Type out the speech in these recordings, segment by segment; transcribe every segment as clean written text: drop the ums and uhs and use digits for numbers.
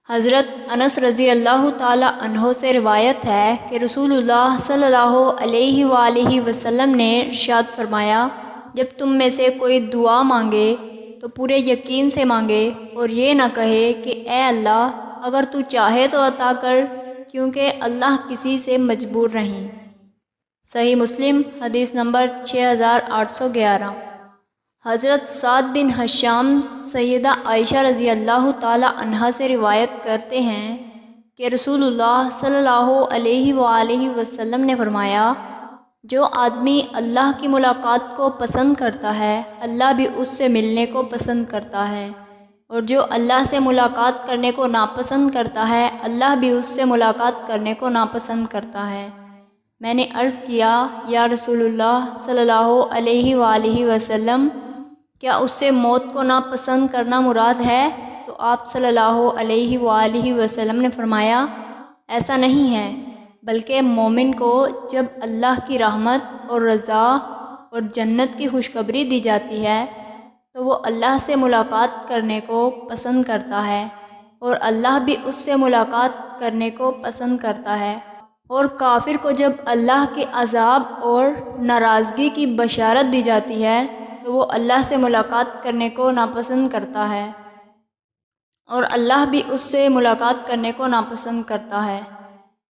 حضرت انس رضی اللہ تعالیٰ عنہ سے روایت ہے کہ رسول اللہ صلی اللہ علیہ وآلہ وسلم نے ارشاد فرمایا، جب تم میں سے کوئی دعا مانگے تو پورے یقین سے مانگے اور یہ نہ کہے کہ اے اللہ اگر تو چاہے تو عطا کر، کیونکہ اللہ کسی سے مجبور نہیں۔ صحیح مسلم حدیث نمبر 6811۔ حضرت سعد بن ہشام سیدہ عائشہ رضی اللہ تعالی عنہا سے روایت کرتے ہیں کہ رسول اللہ صلی اللہ علیہ وآلہ وسلم نے فرمایا، جو آدمی اللہ کی ملاقات کو پسند کرتا ہے اللہ بھی اس سے ملنے کو پسند کرتا ہے، اور جو اللہ سے ملاقات کرنے کو ناپسند کرتا ہے اللہ بھی اس سے ملاقات کرنے کو ناپسند کرتا ہے۔ میں نے عرض کیا، یا رسول اللہ صلی اللہ علیہ وآلہ وسلم، کیا اس سے موت کو ناپسند کرنا مراد ہے؟ تو آپ صلی اللہ علیہ وآلہ وسلم نے فرمایا، ایسا نہیں ہے، بلکہ مومن کو جب اللہ کی رحمت اور رضا اور جنت کی خوشخبری دی جاتی ہے تو وہ اللہ سے ملاقات کرنے کو پسند کرتا ہے، اور اللہ بھی اس سے ملاقات کرنے کو پسند کرتا ہے، اور کافر کو جب اللہ کے عذاب اور ناراضگی کی بشارت دی جاتی ہے تو وہ اللہ سے ملاقات کرنے کو ناپسند کرتا ہے، اور اللہ بھی اس سے ملاقات کرنے کو ناپسند کرتا ہے۔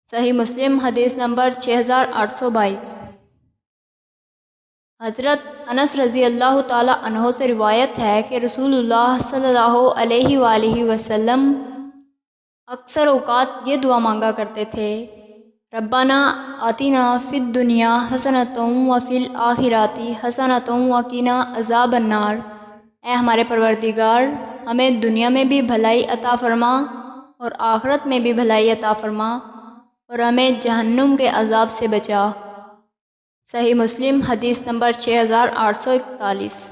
صحیح مسلم حدیث نمبر 6822۔ حضرت انس رضی اللہ تعالی عنہ سے روایت ہے کہ رسول اللہ صلی اللہ علیہ وآلہ وسلم اکثر اوقات یہ دعا مانگا کرتے تھے، ربنا آتنا فی الدنیا حسنۃ وفی الآخرۃ حسنۃ وقنا عذاب النار۔ اے ہمارے پروردگار، ہمیں دنیا میں بھی بھلائی عطا فرما اور آخرت میں بھی بھلائی عطا فرما، اور ہمیں جہنم کے عذاب سے بچا۔ صحیح مسلم حدیث نمبر 6841۔